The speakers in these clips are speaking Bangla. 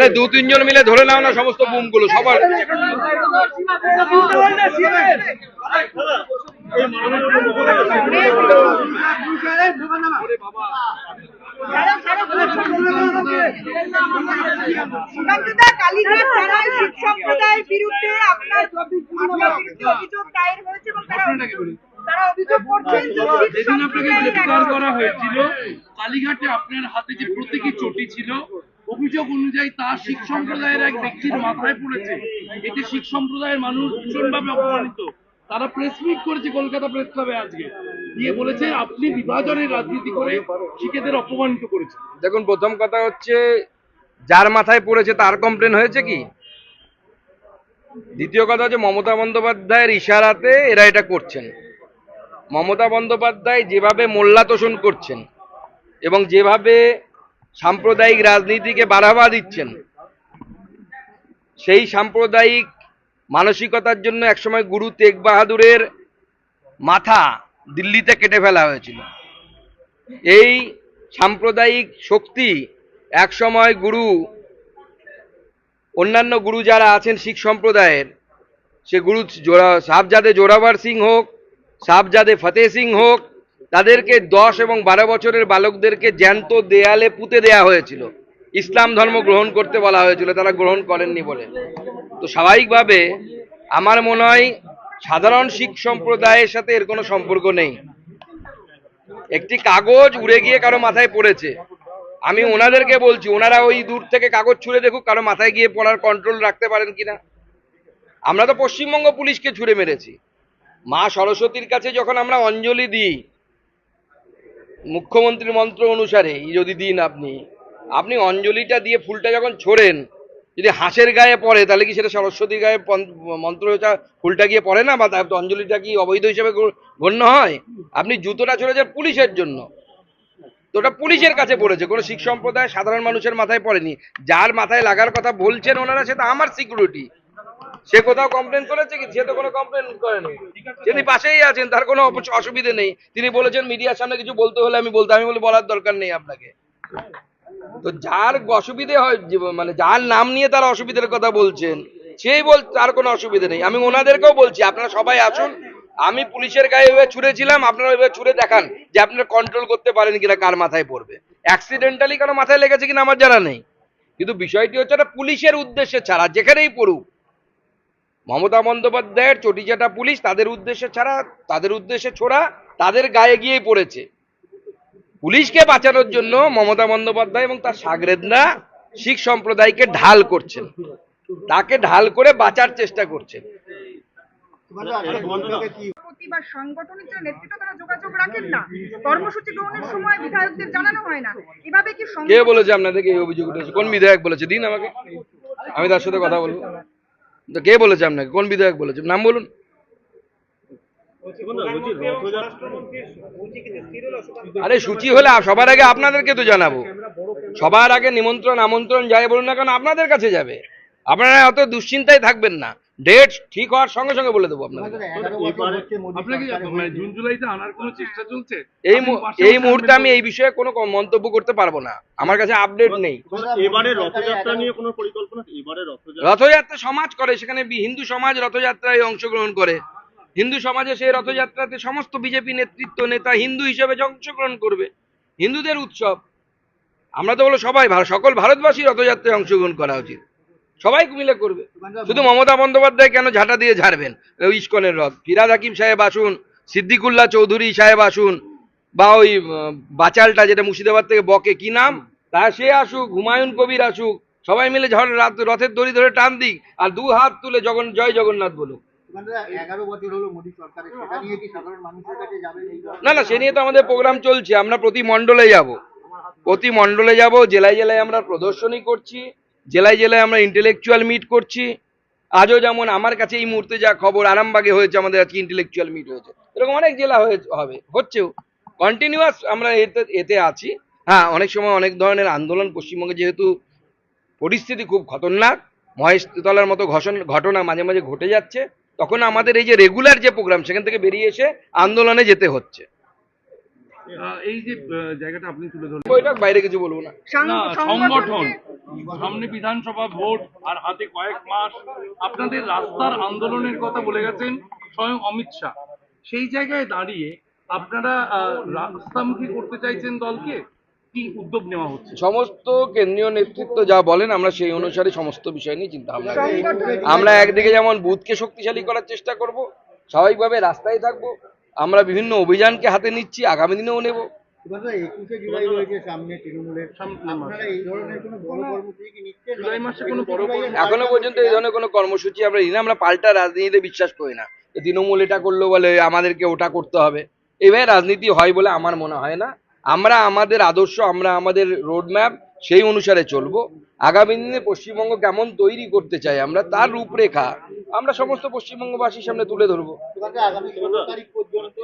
আরে দু তিনজন মিলে ধরে নাও না সমস্ত বুমগুলো সবার। কালীঘাট থানায় শিখ সম্প্রদায়ের বিরুদ্ধে আপনার বিরুদ্ধে অভিযোগ দায়ের হয়েছে এবং তারা অভিযোগ করছেন যে যেদিন আপনাকে গ্রেফতার করা হয়েছিল কালীঘাটে আপনার হাতে যে প্রতীকী চটি ছিল, অভিযোগ অনুযায়ী তা শিখ সম্প্রদায়ের এক ব্যক্তির মাথায় পড়েছে। এতে শিখ সম্প্রদায়ের মানুষ ভীষণভাবে অপমানিত। তারা প্রেস মিট করেছে কলকাতা প্রেস ক্লাবে আজকে, দিয়ে বলেছে আপনি বিভাজনের রাজনীতি করে শিখেদের অপমানিত করেছেন। দেখুন, প্রথম কথা হচ্ছে যার মাথায় পড়েছে তার কমপ্লেন হয়েছে কি? দ্বিতীয় কথা হচ্ছে মমতা বন্দ্যোপাধ্যায়ের ইশারাতে এরা এটা করছেন। মমতা বন্দ্যোপাধ্যায় যেভাবে মোল্লা তোষণ করছেন এবং যেভাবে সাম্প্রদায়িক রাজনীতিকে বাড়াবা দিচ্ছেন, সেই সাম্প্রদায়িক মানসিকতার জন্য একসময় গুরু তেগ বাহাদুরের মাথা দিল্লিতে কেটে ফেলা হয়েছিল। এই সাম্প্রদায়িক শক্তি একসময় গুরু, অন্যান্য গুরু যারা আছেন শিখ সম্প্রদায়ের, সে গুরু সাহবজাদে জোরাভার সিং হোক, সাহবজাদে ফতেহ সিং হোক, তাদেরকে 10 এবং 12 বছরের বালকদেরকে জ্যান্ত দেয়ালে পুঁতে দেয়া হয়েছিল। ইসলাম ধর্ম গ্রহণ করতে বলা হয়েছিল, তারা গ্রহণ করেননি বলে। তো স্বাভাবিকভাবে আমার মনে হয় সাধারণ শিখ সম্প্রদায়ের সাথে এর কোনো সম্পর্ক নেই। একটি কাগজ উড়ে গিয়ে কারো মাথায় পড়েছে, আমি ওনাদেরকে বলছি ওনারা ওই দূর থেকে কাগজ ছুঁড়ে দেখুক কারো মাথায় গিয়ে পড়ার কন্ট্রোল রাখতে পারেন কিনা। আমরা তো পশ্চিমবঙ্গ পুলিশকে ছুঁড়ে মেরেছি। মা সরস্বতীর কাছে যখন আমরা অঞ্জলি দিই, মুখ্যমন্ত্রীর মন্ত্র অনুসারে যদি দিন আপনি অঞ্জলিটা দিয়ে ফুলটা যখন ছোড়েন, যদি হাঁসের গায়ে পড়ে তাহলে কি সেটা সরস্বতীর গায়ে মন্ত্রটা ফুলটা গিয়ে পড়ে না, বা অঞ্জলিটা কি অবৈধ হিসেবে গণ্য হয়? আপনি জুতোটা ছড়েছেন পুলিশের জন্য, তো ওটা পুলিশের কাছে পড়েছে, কোনো শিখ সম্প্রদায় সাধারণ মানুষের মাথায় পড়েনি। যার মাথায় লাগার কথা বলছেন ওনারা, সেটা আমার সিকিউরিটি। সে কোথাও কমপ্লেন করেছে কি? সে তো কোনো কমপ্লেন করেনি, তিনি পাশেই আছেন, তার কোনো অসুবিধে নেই। তিনি বলেছেন মিডিয়ার সামনে কিছু বলতে হলে আমি বলি বলার দরকার নেই আপনাকে। তো যার অসুবিধে হয়, মানে যার নাম নিয়ে তার অসুবিধার কথা বলছেন, সেই তার কোনো অসুবিধে নেই। আমি ওনাদেরকেও বলছি আপনারা সবাই আসুন, আমি পুলিশের গায়ে এভাবে ছুঁড়েছিলাম, আপনারা এভাবে ছুঁড়ে দেখান যে আপনারা কন্ট্রোল করতে পারেন কিনা কার মাথায় পড়বে। অ্যাক্সিডেন্টালি কারো মাথায় লেগেছে কিনা আমার জানা নেই, কিন্তু বিষয়টি হচ্ছে এটা পুলিশের উদ্দেশ্যে ছাড়া, যেখানেই পড়ুক মমতা বন্দ্যোপাধ্যায়ের চটিচাটা পুলিশ তাদের উদ্দেশ্যে ছাড়া, তাদের উদ্দেশ্যে ছোড়া, তাদের গায়ে গিয়েই পড়েছে। পুলিশকে বাঁচানোর জন্য মমতা বন্দ্যোপাধ্যায় এবং তার সাগরেদরা শিখ সম্প্রদায়কে ঢাল করছেন, তাকে ঢাল করে বাঁচার চেষ্টা করছেন। সাংগঠনিক নেতৃত্ব তারা যোগাযোগ রাখেন না, কর্মসূচি গ্রহণের সময় বিধায়কদের জানানো হয় না, এভাবে কি? কে বলেছে আপনাদেরকে এই অভিযোগ উঠেছে? কোন বিধায়ক বলেছে? দিন আমাকে, আমি তার সাথে কথা বলবো। তো কে বলেছে আপনাকে? কোন বিধায়ক বলেছে? নাম বলুন। আরে সূচি হলে সবার আগে আপনাদেরকে তো জানাবো, সবার আগে নিমন্ত্রণ আমন্ত্রণ যাই বলুন না কেন আপনাদের কাছে যাবে। আপনারা অত দুশ্চিন্তায় থাকবেন না, ডেট ঠিক হওয়ার সঙ্গে সঙ্গে বলে দেবো আপনাদের। এই মুহূর্তে আমি এই বিষয়ে কোনো মন্তব্য করতে পারবো না, আমার কাছে আপডেট নেই। রথযাত্রা সমাজ করে, সেখানে হিন্দু সমাজ রথযাত্রায় অংশগ্রহণ করে। হিন্দু সমাজে সেই রথযাত্রাতে সমস্ত বিজেপি নেতৃত্ব নেতা হিন্দু হিসেবে অংশগ্রহণ করবে, হিন্দুদের উৎসব। আমরা তো বলো সবাই সকল ভারতবাসী রথযাত্রায় অংশগ্রহণ করা উচিত, সবাই মিলে করবে। শুধু মমতা বন্দ্যোপাধ্যায় কেন ঝাঁটা দিয়ে ঝাড়বেন ইস্কনের রথ? ফিরাদ হাকিম সাহেব আসুন, সিদ্দিকুল্লাহ চৌধুরী সাহেব আসুন, বা ওই বাচালটা যেটা মুর্শিদাবাদ থেকে বকে, কি নাম তা, সে আসুক, হুমায়ুন কবির আসুক, সবাই মিলে রথের দড়ি ধরে টান দিক আর 2 হাত তুলে জয় জগন্নাথ বলুক। 11 বছর হলো মোদী সরকারের, সেটা নিয়ে কি সাধারণ মানুষের কাছে যাবেন? না, সে নিয়ে তো আমাদের প্রোগ্রাম চলছে। আমরা প্রতি মণ্ডলে যাব, জেলায় জেলায় আমরা প্রদর্শনী করছি, জেলায় জেলায় আমরা ইন্টেলেকচুয়াল মিট করছি। আজও যেমন আমার কাছে এই মুহূর্তে যা খবর, আরামবাগে হয়েছে আমাদের আজকে ইন্টেলেকচুয়াল মিট হয়েছে, এরকম অনেক জেলা হচ্ছেও। কন্টিনিউয়াস আমরা এতে আছি। হ্যাঁ, অনেক সময় অনেক ধরনের আন্দোলন, পশ্চিমবঙ্গে যেহেতু পরিস্থিতি খুব খতরনাক, মহেশতলার মতো ঘটনা মাঝে মাঝে ঘটে যাচ্ছে, তখন আমাদের এই যে রেগুলার যে প্রোগ্রাম, সেখান থেকে বেরিয়ে এসে আন্দোলনে যেতে হচ্ছে। এই যে জায়গাটা আপনি তুলে ধরলেন, বৈঠক, বাইরে কিছু বলবো না। না সংগঠন, সামনে বিধানসভা ভোট আর হাতে কয়েক মাস, আপনাদের রাস্তার আন্দোলনের কথা বলে গেছেন স্বয়ং অমিত শাহ। সেই জায়গায় দাঁড়িয়ে আপনারা রাস্তামুখী করতে চাইছেন দলকে, কি উদ্যোগ নেওয়া হচ্ছে? সমস্ত কেন্দ্রীয় নেতৃত্ব যা বলেন আমরা সেই অনুসারে সমস্ত বিষয় নিয়ে চিন্তা ভাবনা করি। আমরা একদিকে যেমন বুথকে শক্তিশালী করার চেষ্টা করব, স্বাভাবিকভাবে রাস্তায় থাকবো, আমরা বিভিন্ন অভিযানকে হাতে নিচ্ছি, আগামী দিনেও নেব। 21শে জুলাই রয়েছে সামনে তৃণমূলের, আপনারা এই ধরনের কোনো বড় কর্মসূচি কি নিচ্ছেন? জুলাই মাসে কোনো বড় এখনো পর্যন্ত এই ধরনের কোনো কর্মসূচি আমরা নিই না। আমরা পাল্টা রাজনীতিতে বিশ্বাস করি না। যে তৃণমূল এটা করলো বলে আমাদেরকে ওটা করতে হবে, এভাবে রাজনীতি হয় বলে আমার মনে হয় না। আমরা আমাদের আদর্শ, আমরা আমাদের রোডম্যাপ সেই অনুসারে চলবো। আগামী দিনে পশ্চিমবঙ্গ কেমন তৈরি করতে চাই আমরা, তার রূপরেখা আমরা সমস্ত পশ্চিমবঙ্গবাসীর সামনে তুলে ধরবো। তোমাকে আগামী 16 তারিখ পর্যন্ত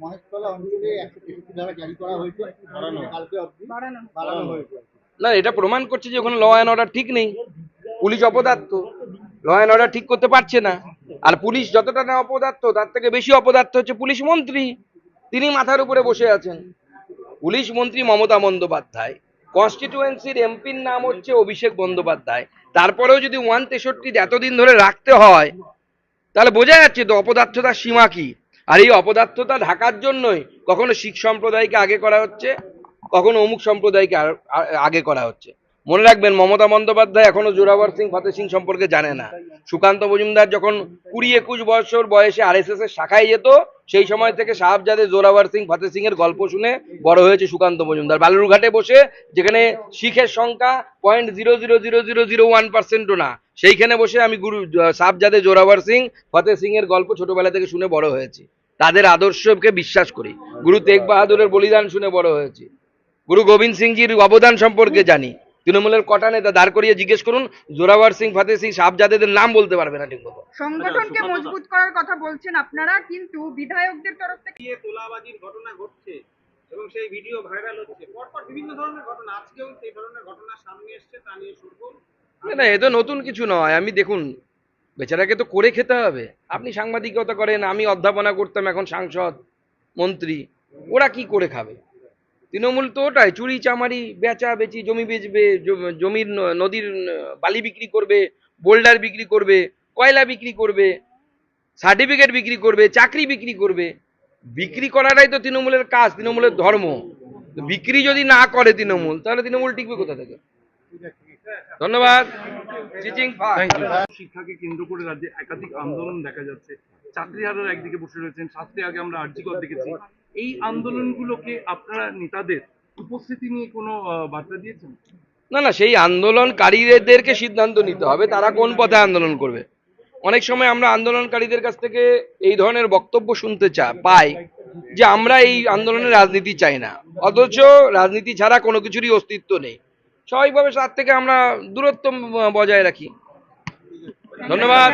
মহেশতলা অঞ্চলে 163 ধারা জারি করা হয়েছে, কালকে অবধি বাড়ানো হয়েছে। না, এটা প্রমাণ করছে যে ওখানে ল অ্যান্ড অর্ডার ঠিক নেই, পুলিশ অপদার্থ, ল অ্যান্ড অর্ডার ঠিক করতে পারছে না। আর পুলিশ যতটা না অপদার্থ, তার থেকে বেশি অপদার্থ হচ্ছে পুলিশ মন্ত্রী। তিনি মাথার উপরে বসে আছেন। পুলিশ মন্ত্রী মমতা বন্দ্যোপাধ্যায়, কনস্টিটিউয়েন্সির এমপির নাম হচ্ছে অভিষেক বন্দ্যোপাধ্যায়। তারপরেও যদি 163 এতদিন ধরে রাখতে হয়, তাহলে বোঝা যাচ্ছে তো অপদার্থতার সীমা কি। আর এই অপদার্থতা ঢাকার জন্যই কখনো শিখ সম্প্রদায়কে আগে করা হচ্ছে, কখনো অমুক সম্প্রদায়কে আগে করা হচ্ছে। মনে রাখবেন, মমতা বন্দ্যোপাধ্যায় এখনো জোরাবর সিং ফতেহ সিং সম্পর্কে জানে না। সুকান্ত মজুমদার যখন 20-21 বছর বয়সে RSS এর শাখায় যেত, সেই সময় থেকে সাহাবজাদে জোরাবর সিং ফতেহ সিং এর গল্প শুনে বড় হয়েছে সুকান্ত মজুমদার। বালুরঘাটে বসে, যেখানে শিখের সংখ্যা 0.00001%ও না, সেইখানে বসে আমি গুরু সাহাবজাদে জোরাবর সিং ফতেহ সিং এর গল্প ছোটবেলা থেকে শুনে বড় হয়েছি। তাদের আদর্শকে বিশ্বাস করি। গুরু তেগ বাহাদুরের বলিদান শুনে বড় হয়েছি। গুরু গোবিন্দ সিংজির অবদান সম্পর্কে জানি। তৃণমূলের কটা নেতা দাঁড় করিয়ে জিজ্ঞেস করুন, জোরাবর সিং ফতেহ সিং সাহাবজাদেদের নাম বলতে পারবে না ঠিক মতো। সংগঠনকে মজবুত করার কথা বলছেন আপনারা, কিন্তু বিধায়কদের তরফ থেকে গিয়ে তোলাবাজির ঘটনা ঘটছে এবং সেই ভিডিও ভাইরাল হচ্ছে, পরপর বিভিন্ন ধরনের ঘটনা, আজকেও সেই ধরনের ঘটনা সামনে এসছে, তা নিয়ে শুরু। না, এ তো নতুন কিছু নয়। আমি দেখুন, বেচারাকে তো করে খেতে হবে। আপনি সাংবাদিকতা করেন, আমি অধ্যাপনা করতাম, এখন সাংসদ মন্ত্রী, ওরা কি করে খাবে? তৃণমূল তো ওটাই, চুরি চামারি, বেচা বেচি, জমি বেচবে, জমির নদীর বালি বিক্রি করবে, বোল্ডার বিক্রি করবে, কয়লা বিক্রি করবে, সার্টিফিকেট বিক্রি করবে, চাকরি বিক্রি করবে। বিক্রি করাটাই তো তৃণমূলের কাজ, তৃণমূলের ধর্ম। বিক্রি যদি না করে তৃণমূল, তাহলে তৃণমূল টিকবে কোথা থেকে? ধন্যবাদ। Thank you. শিক্ষাকে কেন্দ্র করে রাজ্যে একাধিক আন্দোলন দেখা যাচ্ছে। চাকরিহারারা একদিকে বসে রয়েছেন, শাস্তি আগে আমরা আর্জিকর দেখেছি। এই আন্দোলনগুলোকে আপনারা নেতাদের উপস্থিতি নিয়ে কোনো বার্তা দিয়েছেন? না না, সেই আন্দোলনকারীদেরকে সিদ্ধান্ত নিতে হবে তারা কোন পথে আন্দোলন করবে। অনেক সময় আমরা আন্দোলনকারীদের কাছ থেকে এই ধরনের বক্তব্য শুনতে পাই যে আমরা এই আন্দোলনের রাজনীতি চাই না, অথচ রাজনীতি ছাড়া কোনো কিছুরই অস্তিত্ব নেই। স্বাভাবিকভাবে তার থেকে আমরা দূরত্ব বজায় রাখি। ধন্যবাদ।